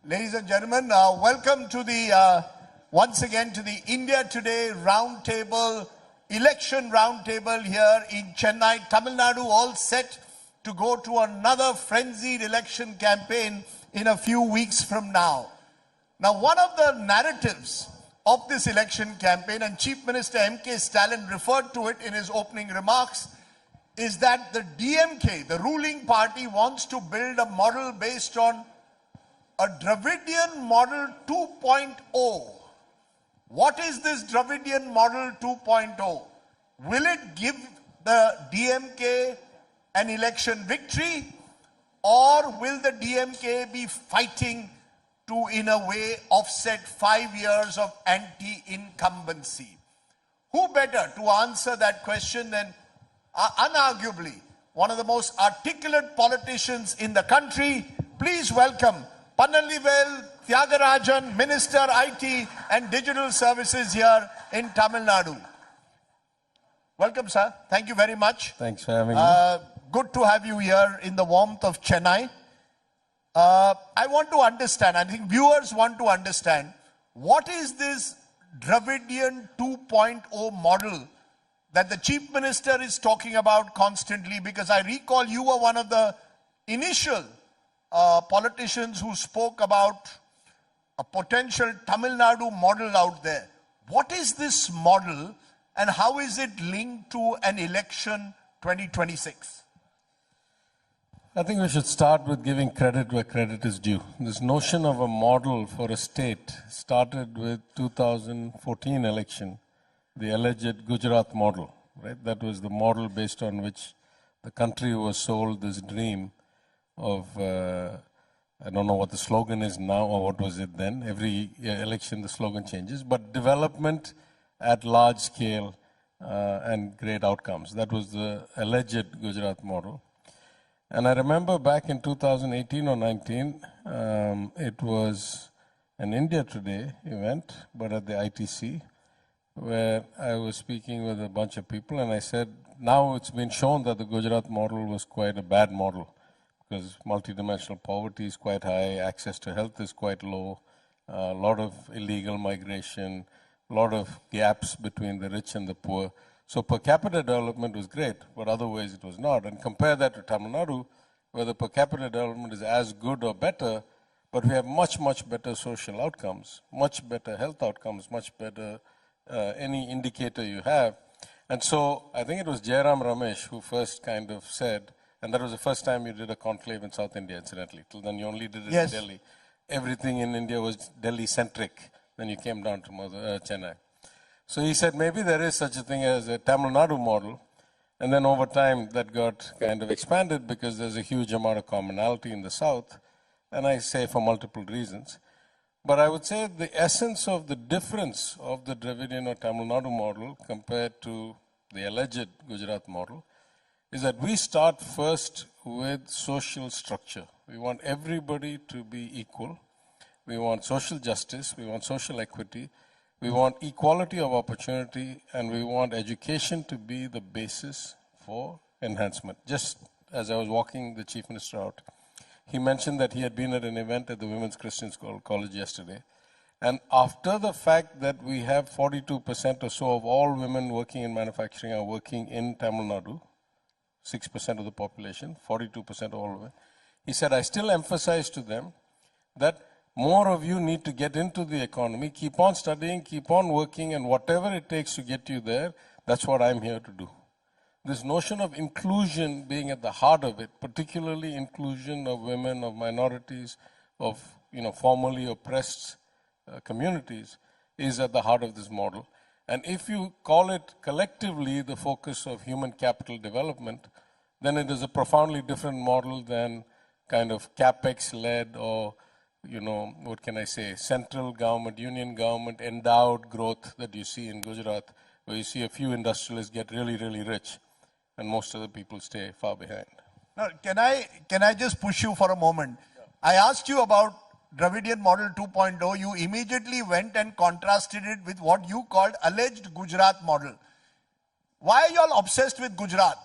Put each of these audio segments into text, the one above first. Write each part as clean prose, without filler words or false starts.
Ladies and gentlemen, welcome to once again to the India Today Roundtable, Election Roundtable here in Chennai, Tamil Nadu, all set to go to another frenzied election campaign in a few weeks from now. Now, one of the narratives of this election campaign, and Chief Minister M.K. Stalin referred to it in his opening remarks, is that the DMK, the ruling party, wants to build a model based on a Dravidian model 2.0. What is this Dravidian model 2.0? Will it give the DMK an election victory, or will the DMK be fighting to, in a way, offset 5 years of anti-incumbency? Who better to answer that question than unarguably one of the most articulate politicians in the country? Please welcome Pannallivel Thiagarajan, Minister IT and Digital Services here in Tamil Nadu. Welcome, sir. Thank you very much. Thanks for having me. Good to have you here in the warmth of Chennai. I want to understand, I think viewers want to understand, what is this Dravidian 2.0 model that the Chief Minister is talking about constantly? Because I recall you were one of the initial politicians who spoke about a potential Tamil Nadu model out there. What is this model and how is it linked to an election 2026? I think we should start with giving credit where credit is due. This notion of a model for a state started with 2014 election, the alleged Gujarat model, right? That was the model based on which the country was sold this dream of, I don't know what the slogan is now or what was it then. Every election the slogan changes, but development at large scale and great outcomes. That was the alleged Gujarat model. And I remember back in 2018 or 19, it was an India Today event, but at the ITC, where I was speaking with a bunch of people, and I said, now it's been shown that the Gujarat model was quite a bad model, because multidimensional poverty is quite high, access to health is quite low, a lot of illegal migration, a lot of gaps between the rich and the poor. So per capita development was great, but otherwise it was not. And compare that to Tamil Nadu, where the per capita development is as good or better, but we have much, much better social outcomes, much better health outcomes, much better any indicator you have. And so I think it was Jairam Ramesh who first kind of said, and that was the first time you did a conclave in South India, incidentally. Till then you only did it in Delhi. Everything in India was Delhi-centric. Then you came down to Chennai. So he said, maybe there is such a thing as a Tamil Nadu model. And then over time that got kind of expanded because there's a huge amount of commonality in the South. And I say for multiple reasons. But I would say the essence of the difference of the Dravidian or Tamil Nadu model compared to the alleged Gujarat model is that we start first with social structure. We want everybody to be equal. We want social justice. We want social equity. We want equality of opportunity, and we want education to be the basis for enhancement. Just as I was walking the Chief Minister out, he mentioned that he had been at an event at the Women's Christian College yesterday. And after the fact that we have 42% or so of all women working in manufacturing are working in Tamil Nadu, 6% of the population, 42% of all of it. He said, I still emphasize to them that more of you need to get into the economy, keep on studying, keep on working, and whatever it takes to get you there, that's what I'm here to do. This notion of inclusion being at the heart of it, particularly inclusion of women, of minorities, of formerly oppressed communities, is at the heart of this model. And if you call it collectively the focus of human capital development, then it is a profoundly different model than kind of capex-led or, what can I say, central government, union government, endowed growth that you see in Gujarat, where you see a few industrialists get really, really rich and most of the people stay far behind. Now, can I just push you for a moment? Yeah. I asked you about Dravidian model 2.0, you immediately went and contrasted it with what you called alleged Gujarat model. Why are you all obsessed with Gujarat?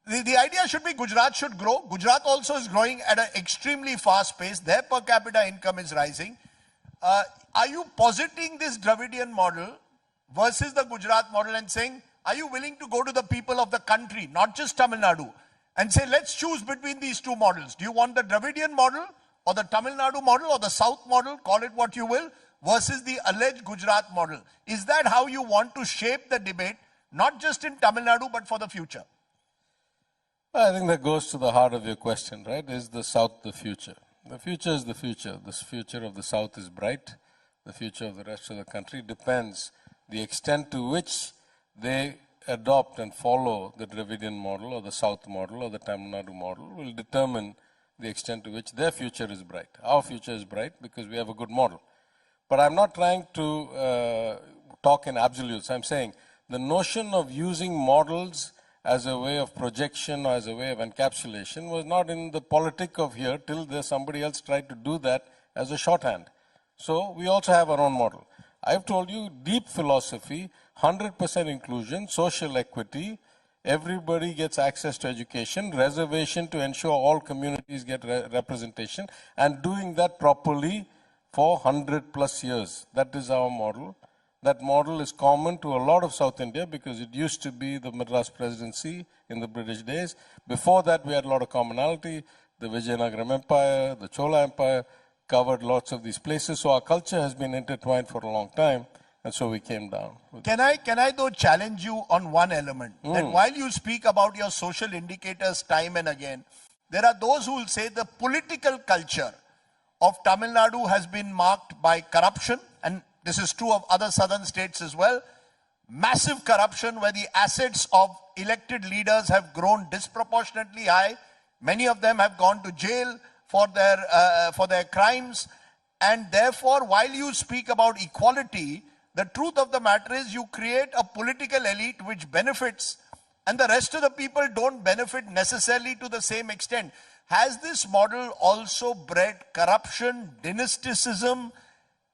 The idea should be Gujarat should grow. Gujarat also is growing at an extremely fast pace. Their per capita income is rising. Are you positing this Dravidian model versus the Gujarat model and saying, are you willing to go to the people of the country, not just Tamil Nadu, and say, let's choose between these two models? Do you want the Dravidian model or the Tamil Nadu model or the South model, call it what you will, versus the alleged Gujarat model? Is that how you want to shape the debate, not just in Tamil Nadu, but for the future? I think that goes to the heart of your question, right? Is the South the future? The future is the future. The future of the South is bright. The future of the rest of the country depends the extent to which they adopt and follow the Dravidian model or the South model or the Tamil Nadu model will determine the extent to which their future is bright. Our future is bright because we have a good model. But I'm not trying to talk in absolutes. I'm saying the notion of using models as a way of projection or as a way of encapsulation was not in the politic of here till there somebody else tried to do that as a shorthand. So we also have our own model. I've told you deep philosophy, 100% inclusion, social equity, everybody gets access to education, reservation to ensure all communities get representation, and doing that properly for 100 plus years. That is our model. That model is common to a lot of South India because it used to be the Madras Presidency in the British days. Before that, we had a lot of commonality. The Vijayanagaram Empire, the Chola Empire covered lots of these places. So our culture has been intertwined for a long time. And so we came down. Can I though challenge you on one element? That while you speak about your social indicators time and again, there are those who will say the political culture of Tamil Nadu has been marked by corruption, and this is true of other southern states as well. Massive corruption where the assets of elected leaders have grown disproportionately high. Many of them have gone to jail for their crimes. And therefore, while you speak about equality, the truth of the matter is you create a political elite which benefits and the rest of the people don't benefit necessarily to the same extent. Has this model also bred corruption, dynasticism,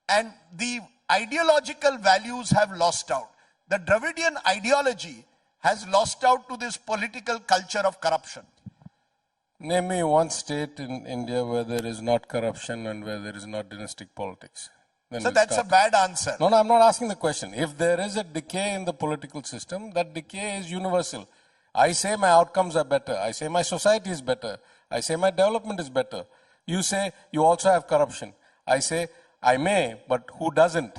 and the ideological values have lost out? The Dravidian ideology has lost out to this political culture of corruption. Name me one state in India where there is not corruption and where there is not dynastic politics. So that's a bad answer. No, I'm not asking the question. If there is a decay in the political system, that decay is universal. I say my outcomes are better. I say my society is better. I say my development is better. You say you also have corruption. I say I may, but who doesn't?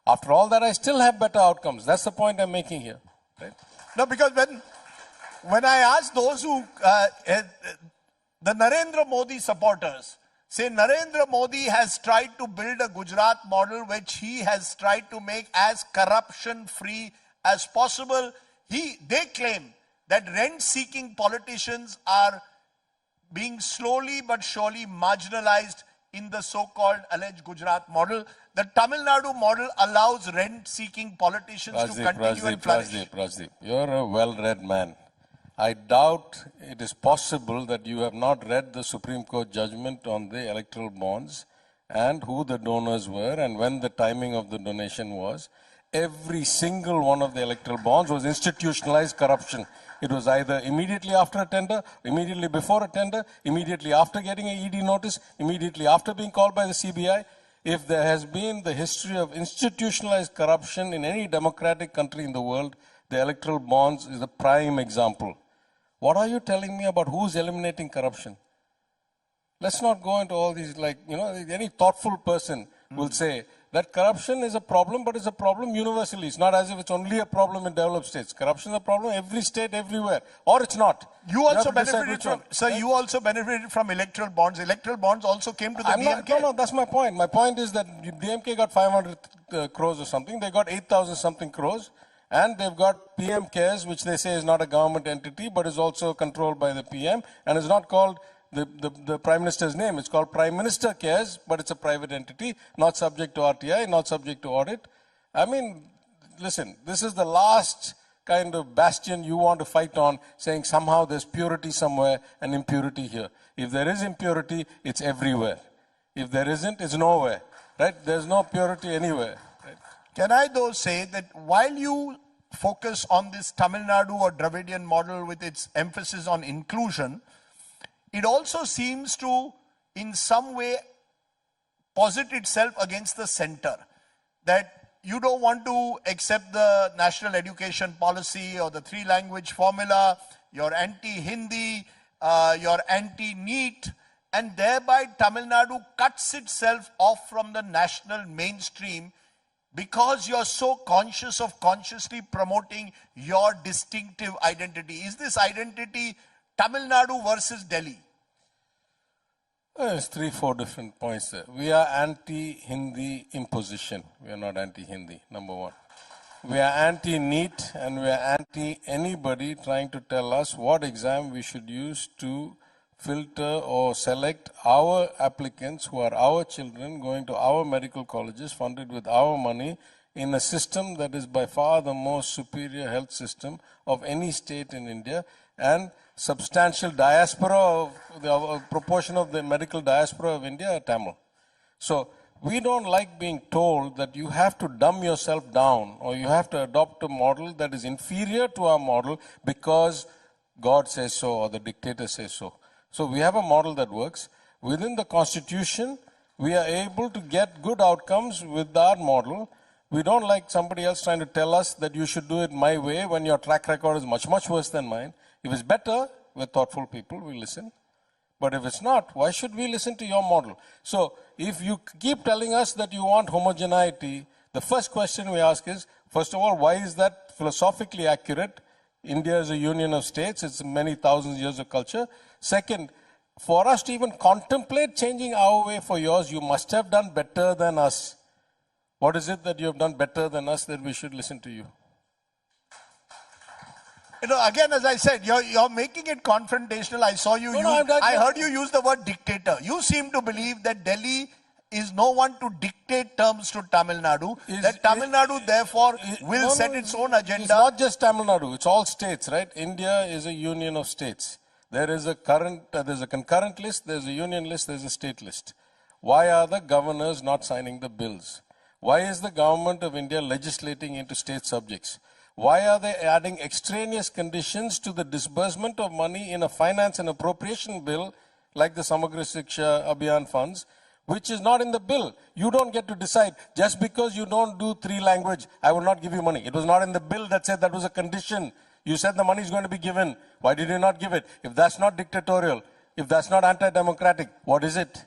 After all that, I still have better outcomes. That's the point I'm making here. Right? No, because when I ask those who, the Narendra Modi supporters, say Narendra Modi has tried to build a Gujarat model which he has tried to make as corruption-free as possible. They claim that rent-seeking politicians are being slowly but surely marginalized in the so-called alleged Gujarat model. The Tamil Nadu model allows rent-seeking politicians to continue and flourish. Rajdeep, you're a well-read man. I doubt it is possible that you have not read the Supreme Court judgment on the electoral bonds and who the donors were and when the timing of the donation was. Every single one of the electoral bonds was institutionalized corruption. It was either immediately after a tender, immediately before a tender, immediately after getting an ED notice, immediately after being called by the CBI. If there has been the history of institutionalized corruption in any democratic country in the world, the electoral bonds is a prime example. What are you telling me about who's eliminating corruption? Let's not go into all these, any thoughtful person will say that corruption is a problem, but it's a problem universally. It's not as if it's only a problem in developed states. Corruption is a problem every state, everywhere. Or it's not. You also benefited from, sir, you also benefited from electoral bonds. Electoral bonds also came to the DMK. No, that's my point. My point is that DMK got 500 crores or something. They got 8,000 something crores. And they've got PM CARES, which they say is not a government entity, but is also controlled by the PM, and is not called the Prime Minister's name. It's called Prime Minister CARES, but it's a private entity, not subject to RTI, not subject to audit. I mean, listen, this is the last kind of bastion you want to fight on, saying somehow there's purity somewhere and impurity here. If there is impurity, it's everywhere. If there isn't, it's nowhere. Right? There's no purity anywhere. Right? Can I though say that while you focus on this Tamil Nadu or Dravidian model with its emphasis on inclusion, it also seems to, in some way, posit itself against the center. That you don't want to accept the national education policy or the three-language formula, you're anti-Hindi, you're anti-NEET, and thereby Tamil Nadu cuts itself off from the national mainstream because you're so conscious of consciously promoting your distinctive identity. Is this identity Tamil Nadu versus Delhi? There's 3-4 different points there. We are anti-Hindi imposition. We are not anti-Hindi, number one. We are anti-NEET and we are anti-anybody trying to tell us what exam we should use to filter or select our applicants who are our children going to our medical colleges funded with our money in a system that is by far the most superior health system of any state in India, and substantial diaspora of the proportion of the medical diaspora of India are Tamil. So we don't like being told that you have to dumb yourself down or you have to adopt a model that is inferior to our model because God says so or the dictator says so. So we have a model that works. Within the constitution, we are able to get good outcomes with our model. We don't like somebody else trying to tell us that you should do it my way when your track record is much, much worse than mine. If it's better, we're thoughtful people, we listen. But if it's not, why should we listen to your model? So if you keep telling us that you want homogeneity, the first question we ask is, first of all, why is that philosophically accurate? India is a union of states. It's many thousands of years of culture. Second, for us to even contemplate changing our way for yours, you must have done better than us. What is it that you have done better than us that we should listen to you? You know, again, as I said, you're making it confrontational. I saw you I heard you use the word dictator. You seem to believe that Delhi is no one to dictate terms to Tamil Nadu. That Tamil Nadu, therefore, will set its own agenda. It's not just Tamil Nadu. It's all states, right? India is a union of states. There is a there's a concurrent list, there's a union list, there's a state list. Why are the governors not signing the bills? Why is the government of India legislating into state subjects? Why are they adding extraneous conditions to the disbursement of money in a finance and appropriation bill like the Samagra Shiksha Abhiyan funds, which is not in the bill? You don't get to decide. Just because you don't do 3 language, I will not give you money. It was not in the bill that said that was a condition. You said the money is going to be given. Why did you not give it? If that's not dictatorial, if that's not anti-democratic, what is it?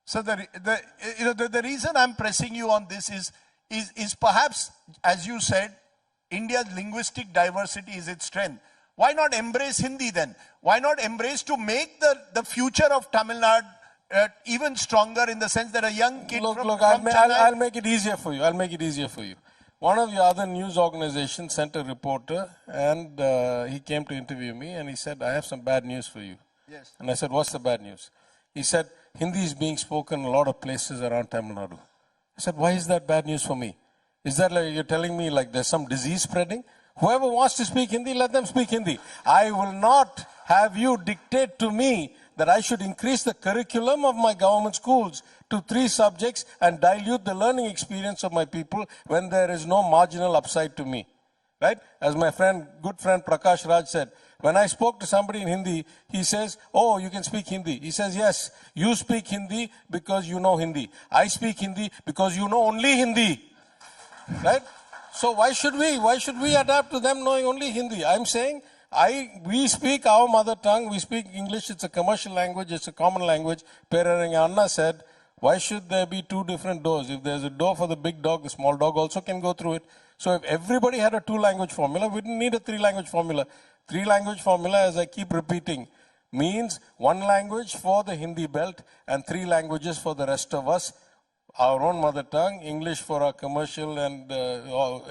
So the reason I'm pressing you on this is perhaps, as you said, India's linguistic diversity is its strength. Why not embrace Hindi then? Why not embrace to make the future of Tamil Nadu even stronger in the sense that a young kid I'll make it easier for you. I'll make it easier for you. One of your other news organizations sent a reporter and he came to interview me and he said, I have some bad news for you. Yes. And I said, what's the bad news? He said, Hindi is being spoken in a lot of places around Tamil Nadu. I said, why is that bad news for me? Is that like you're telling me like there's some disease spreading? Whoever wants to speak Hindi, let them speak Hindi. I will not have you dictate to me that I should increase the curriculum of my government schools to 3 subjects and dilute the learning experience of my people when there is no marginal upside to me. Right? As my good friend Prakash Raj said, when I spoke to somebody in Hindi, he says, oh, you can speak Hindi. He says, yes, you speak Hindi because you know Hindi. I speak Hindi because you know only Hindi. Right? So why should we adapt to them knowing only Hindi? I'm saying, we speak our mother tongue, we speak English, it's a commercial language, it's a common language. Peraranga Anna said, why should there be 2 different doors? If there's a door for the big dog, the small dog also can go through it. So if everybody had a 2-language formula, we didn't need a 3-language formula. 3-language formula, as I keep repeating, means 1 language for the Hindi belt and 3 languages for the rest of us. Our own mother tongue, English for our commercial and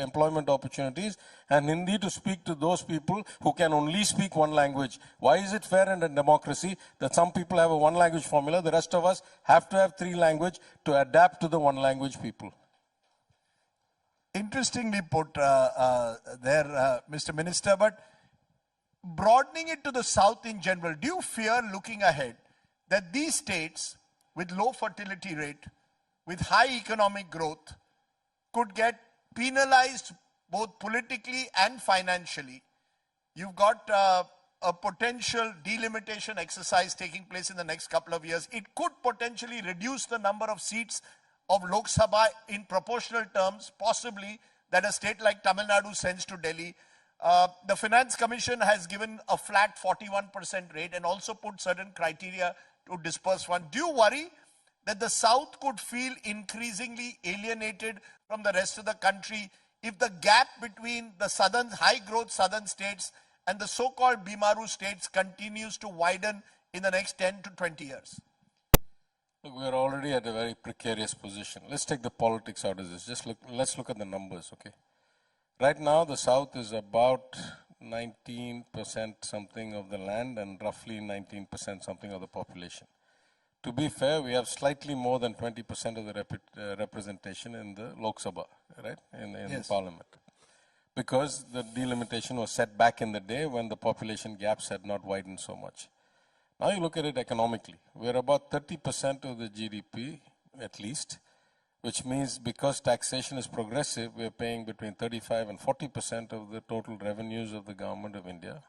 employment opportunities, and Hindi to speak to those people who can only speak 1 language. Why is it fair in a democracy that some people have a 1-language formula, the rest of us have to have 3 language to adapt to the 1-language people? Interestingly put Mr. Minister, but broadening it to the South in general, do you fear looking ahead that these states with low fertility rate, with high economic growth, could get penalized both politically and financially. You've got a potential delimitation exercise taking place in the next couple of years. It could potentially reduce the number of seats of Lok Sabha in proportional terms, possibly, that a state like Tamil Nadu sends to Delhi. The Finance Commission has given a flat 41% rate and also put certain criteria to disperse funds. Do you worry that the South could feel increasingly alienated from the rest of the country if the gap between the southern, high-growth southern states and the so-called Bimaru states continues to widen in the next 10 to 20 years? Look, we're already at a very precarious position. Let's take the politics out of this. Let's look at the numbers, okay? Right now, the South is about 19% something of the land and roughly 19% something of the population. To be fair, we have slightly more than 20% of the representation in the Lok Sabha, right? In the parliament. Because the delimitation was set back in the day when the population gaps had not widened so much. Now you look at it economically. We're about 30% of the GDP, at least, which means because taxation is progressive, we're paying between 35 and 40% of the total revenues of the government of India.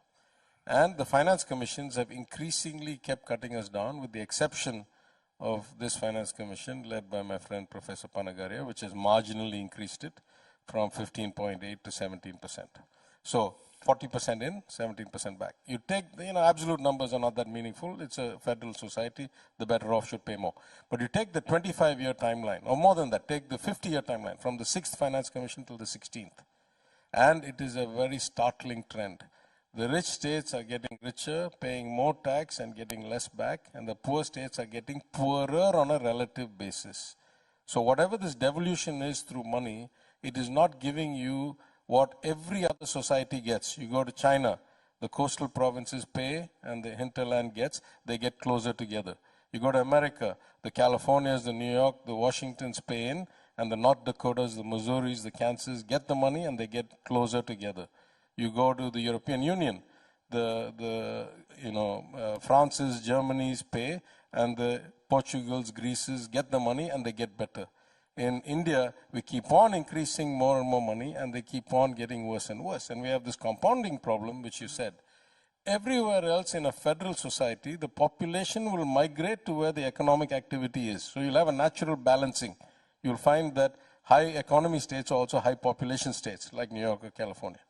And the finance commissions have increasingly kept cutting us down, with the exception of this finance commission led by my friend Professor Panagaria, which has marginally increased it from 15.8 to 17%. So 40% in, 17% back. You take, absolute numbers are not that meaningful. It's a federal society. The better off should pay more. But you take the 25-year timeline, or more than that, take the 50-year timeline from the 6th Finance Commission till the 16th. And it is a very startling trend. The rich states are getting richer, paying more tax and getting less back, and the poor states are getting poorer on a relative basis. So whatever this devolution is through money, it is not giving you what every other society gets. You go to China, the coastal provinces pay and the hinterland gets, they get closer together. You go to America, the Californias, the New York, the Washingtons pay in, and the North Dakotas, the Missouris, the Kansas get the money and they get closer together. You go to the European Union, France's, Germany's pay, and the Portugals, Greece's get the money and they get better. In India, we keep on increasing more and more money and they keep on getting worse and worse. And we have this compounding problem, which you said. Everywhere else in a federal society, the population will migrate to where the economic activity is. So you'll have a natural balancing. You'll find that high economy states are also high population states, like New York or California.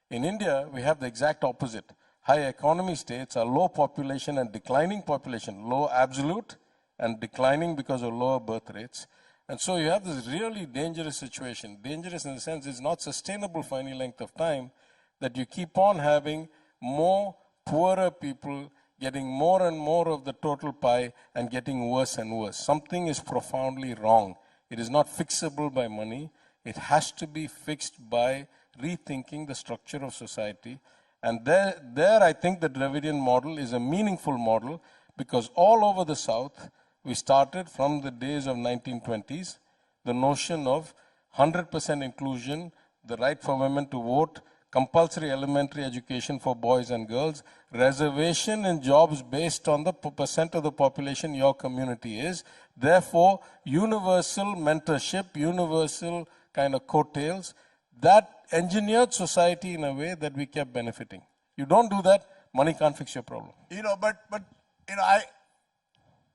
In India, we have the exact opposite. High economy states are low population and declining population, low absolute and declining because of lower birth rates. And so you have this really dangerous situation. Dangerous in the sense it's not sustainable for any length of time, that you keep on having more poorer people getting more and more of the total pie and getting worse and worse. Something is profoundly wrong. It is not fixable by money. It has to be fixed by rethinking the structure of society. And there I think the Dravidian model is a meaningful model, because all over the South, we started from the days of 1920s, the notion of 100% inclusion, the right for women to vote, compulsory elementary education for boys and girls, reservation in jobs based on the percent of the population your community is, therefore universal mentorship, universal kind of coattails. That engineered society in a way that we kept benefiting. You don't do that, money can't fix your problem.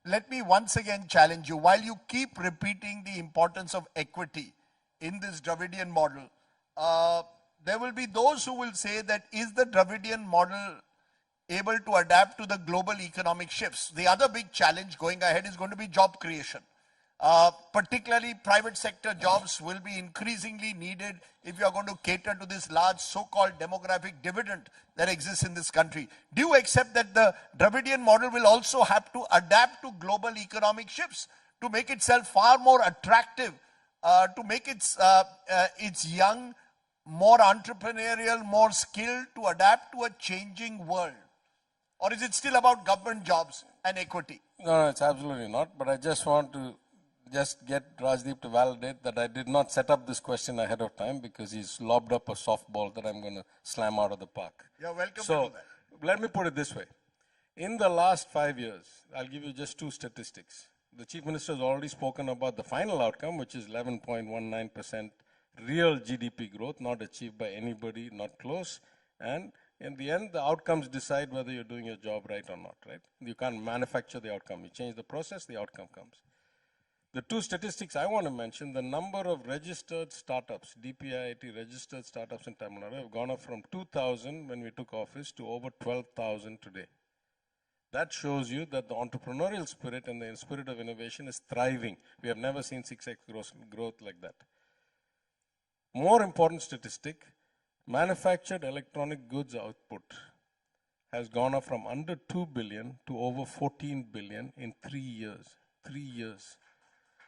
Let me once again challenge you. While you keep repeating the importance of equity in this Dravidian model, there will be those who will say that is the Dravidian model able to adapt to the global economic shifts? The other big challenge going ahead is going to be job creation. Particularly private sector jobs will be increasingly needed if you are going to cater to this large so-called demographic dividend that exists in this country. Do you accept that the Dravidian model will also have to adapt to global economic shifts to make itself far more attractive, to make its young more entrepreneurial, more skilled, to adapt to a changing world? Or is it still about government jobs and equity? No, it's absolutely not. But I just want to get Rajdeep to validate that I did not set up this question ahead of time, because he's lobbed up a softball that I'm going to slam out of the park. You're welcome to do that. Let me put it this way. In the last 5 years, I'll give you just two statistics. The Chief Minister has already spoken about the final outcome, which is 11.19% real GDP growth, not achieved by anybody, not close. And in the end, the outcomes decide whether you're doing your job right or not, right? You can't manufacture the outcome. You change the process, the outcome comes. The two statistics I want to mention, the number of registered startups, DPIIT registered startups in Tamil Nadu have gone up from 2,000 when we took office to over 12,000 today. That shows you that the entrepreneurial spirit and the spirit of innovation is thriving. We have never seen 6x growth like that. More important statistic, manufactured electronic goods output has gone up from under 2 billion to over 14 billion in 3 years. 3 years.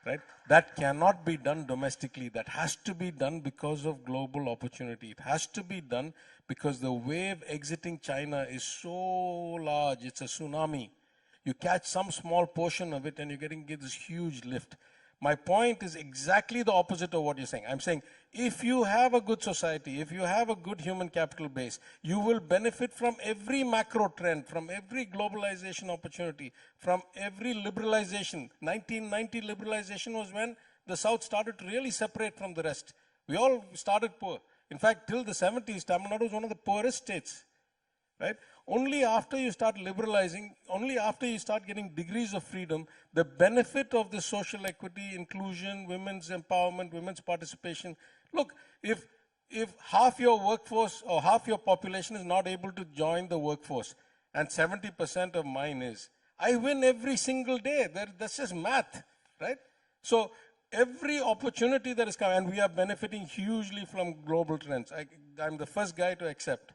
Right? That cannot be done domestically. That has to be done because of global opportunity. It has to be done because the wave exiting China is so large. It's a tsunami. You catch some small portion of it and you're getting this huge lift. My point is exactly the opposite of what you're saying. I'm saying if you have a good society, if you have a good human capital base, you will benefit from every macro trend, from every globalization opportunity, from every liberalization. 1990 liberalization was when the South started to really separate from the rest. We all started poor. In fact, till the 70s, Tamil Nadu was one of the poorest states. Right? Only after you start liberalizing, only after you start getting degrees of freedom, the benefit of the social equity, inclusion, women's empowerment, women's participation. Look, if half your workforce or half your population is not able to join the workforce, and 70% of mine is, I win every single day. That's just math, right? So every opportunity that is coming, and we are benefiting hugely from global trends. I'm the first guy to accept.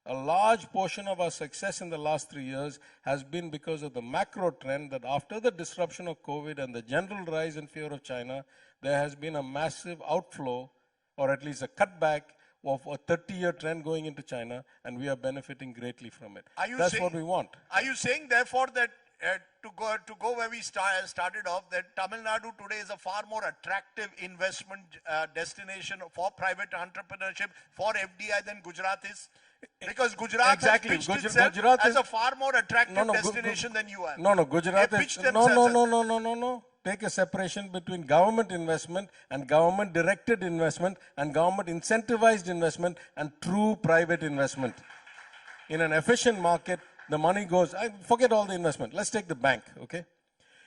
A large portion of our success in the last 3 years has been because of the macro trend that after the disruption of COVID and the general rise in fear of China, there has been a massive outflow, or at least a cutback of a 30-year trend going into China, and we are benefiting greatly from it. That's what we want. Are you saying, therefore, that to go where we started off, that Tamil Nadu today is a far more attractive investment destination for private entrepreneurship, for FDI than Gujarat is? Because Gujarat has pitched itself as a far more attractive destination than you are. No, Gujarat is, no. Take a separation between government investment and government directed investment and government incentivized investment and true private investment. In an efficient market, the money goes, forget all the investment. Let's take the bank, okay?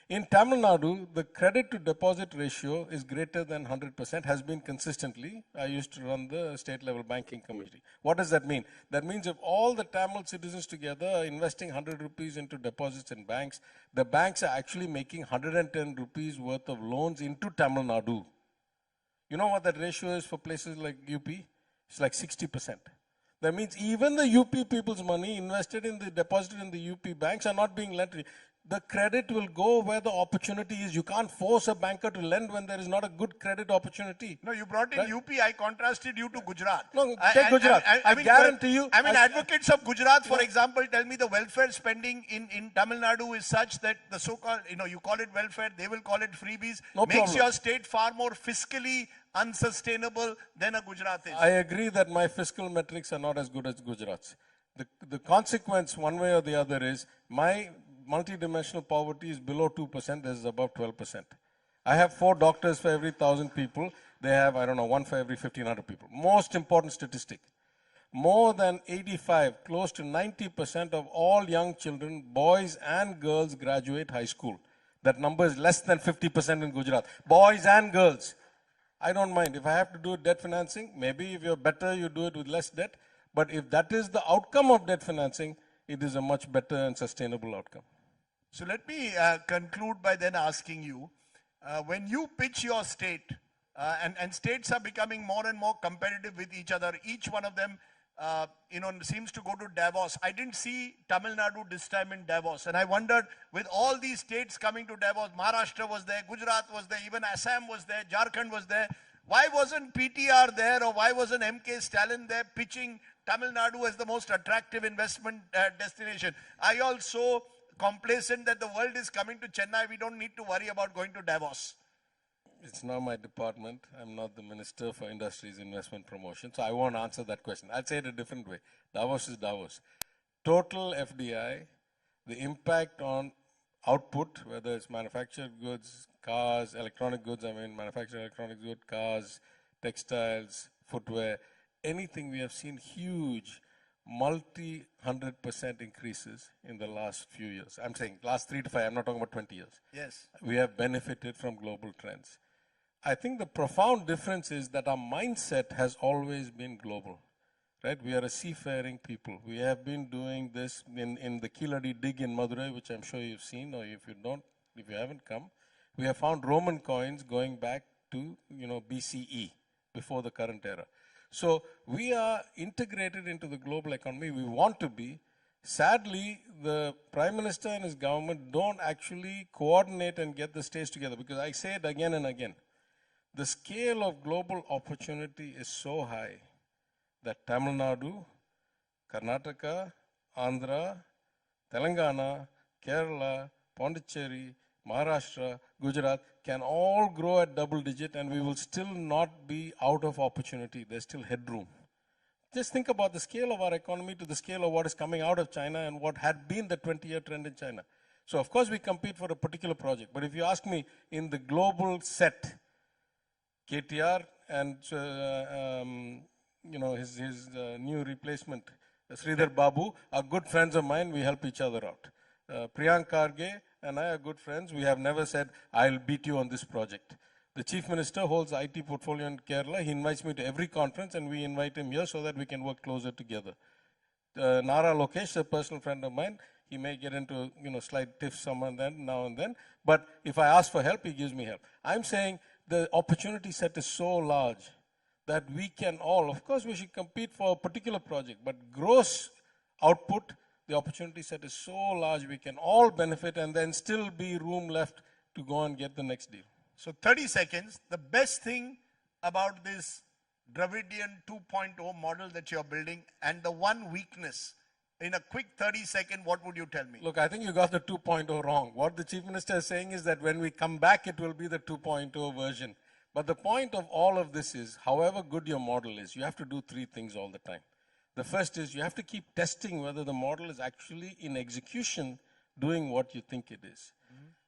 In Tamil Nadu, the credit to deposit ratio is greater than 100%, has been consistently. I used to run the state level banking committee. What does that mean? That means if all the Tamil citizens together are investing 100 rupees into deposits in banks, the banks are actually making 110 rupees worth of loans into Tamil Nadu. You know what that ratio is for places like UP? It's like 60%. That means even the UP people's money invested in the deposited in the UP banks are not being lent. The credit will go where the opportunity is. You can't force a banker to lend when there is not a good credit opportunity. No, you brought in right? UP. I contrasted you to Gujarat. No, take Gujarat. I guarantee you. I mean, advocates of Gujarat, for example, tell me the welfare spending in Tamil Nadu is such that the so-called, you call it welfare, they will call it freebies. No makes problem. your state far more fiscally unsustainable than a Gujarat is. I agree that my fiscal metrics are not as good as Gujarat's. The consequence, one way or the other, is my multidimensional poverty is below 2%, this is above 12%. I have 4 doctors for every 1,000 people. They have, I don't know, 1 for every 1,500 people. Most important statistic. More than 85, close to 90% of all young children, boys and girls, graduate high school. That number is less than 50% in Gujarat. Boys and girls. I don't mind. If I have to do debt financing, maybe if you're better, you do it with less debt. But if that is the outcome of debt financing, it is a much better and sustainable outcome. So let me conclude by then asking you, when you pitch your state, and states are becoming more and more competitive with each other, each one of them, seems to go to Davos. I didn't see Tamil Nadu this time in Davos, and I wondered, with all these states coming to Davos, Maharashtra was there, Gujarat was there, even Assam was there, Jharkhand was there, why wasn't PTR there, or why wasn't MK Stalin there pitching Tamil Nadu as the most attractive investment destination? Are you all so complacent that the world is coming to Chennai, we don't need to worry about going to Davos? It's not my department. I'm not the Minister for Industries Investment Promotion, so I won't answer that question. I'll say it a different way. Davos is Davos. Total FDI, the impact on output, whether it's manufactured goods, cars, electronic goods, manufactured electronic goods, cars, textiles, footwear, anything. We have seen huge multi-100% increases in the last few years. I'm saying last 3 to 5, I'm not talking about 20 years. Yes. We have benefited from global trends. I think the profound difference is that our mindset has always been global, right? We are a seafaring people. We have been doing this in the Kiladi dig in Madurai, which I'm sure you've seen, or if you haven't come, we have found Roman coins going back to, BCE, before the current era. So we are integrated into the global economy. We want to be. Sadly, the Prime Minister and his government don't actually coordinate and get the states together, because I say it again and again. The scale of global opportunity is so high that Tamil Nadu, Karnataka, Andhra, Telangana, Kerala, Pondicherry, Maharashtra, Gujarat can all grow at double digit, and we will still not be out of opportunity. There's still headroom. Just think about the scale of our economy to the scale of what is coming out of China and what had been the 20-year trend in China. So of course we compete for a particular project. But if you ask me, in the global set, KTR and his new replacement, Sridhar Babu, are good friends of mine. We help each other out. Priyank Kharge and I are good friends. We have never said, I'll beat you on this project. The Chief Minister holds IT portfolio in Kerala. He invites me to every conference, and we invite him here so that we can work closer together. Nara Lokesh, a personal friend of mine, he may get into slight tiffs now and then. But if I ask for help, he gives me help. I'm saying the opportunity set is so large that we can all, of course, we should compete for a particular project, but gross output, the opportunity set is so large, we can all benefit, and then still be room left to go and get the next deal. So 30 seconds, the best thing about this Dravidian 2.0 model that you're building, and the one weakness, in a quick 30-second, what would you tell me? Look, I think you got the 2.0 wrong. What the Chief Minister is saying is that when we come back, it will be the 2.0 version. But the point of all of this is, however good your model is, you have to do 3 things all the time. The first is you have to keep testing whether the model is actually in execution doing what you think it is.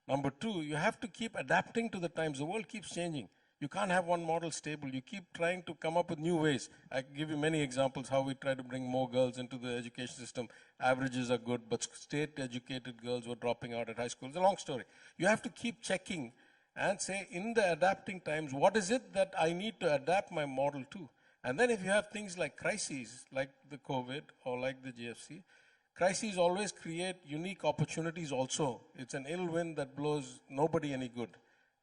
Number 2, you have to keep adapting to the times. The world keeps changing. You can't have one model stable. You keep trying to come up with new ways. I can give you many examples how we try to bring more girls into the education system. Averages are good, but state-educated girls were dropping out at high school. It's a long story. You have to keep checking and say, in the adapting times, what is it that I need to adapt my model to? And then if you have things like crises, like the COVID or like the GFC, crises always create unique opportunities also. It's an ill wind that blows nobody any good.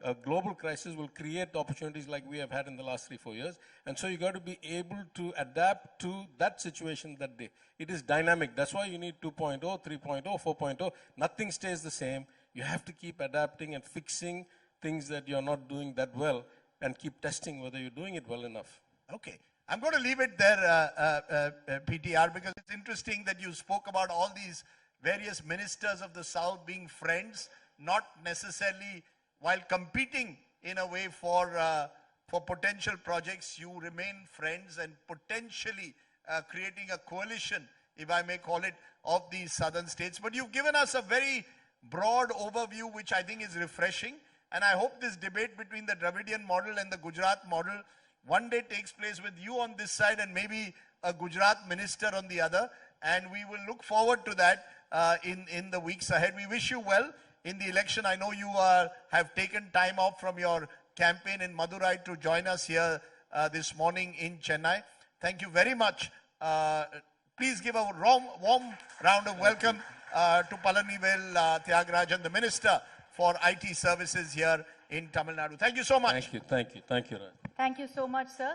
A global crisis will create opportunities like we have had in the last 3-4 years. And so you got to be able to adapt to that situation that day. It is dynamic. That's why you need 2.0, 3.0, 4.0. Nothing stays the same. You have to keep adapting and fixing things that you're not doing that well and keep testing whether you're doing it well enough. Okay. I'm going to leave it there, PTR, because it's interesting that you spoke about all these various ministers of the South being friends, not necessarily while competing in a way for potential projects. You remain friends and potentially creating a coalition, if I may call it, of these southern states. But you've given us a very broad overview, which I think is refreshing. And I hope this debate between the Dravidian model and the Gujarat model one day takes place with you on this side and maybe a Gujarat minister on the other. And we will look forward to that in the weeks ahead. We wish you well in the election. I know you have taken time off from your campaign in Madurai to join us here this morning in Chennai. Thank you very much. Please give a warm round of welcome to Palanivel Thiagarajan, the Minister for IT Services here in Tamil Nadu. Thank you so much. Thank you, Raj. Thank you so much, sir.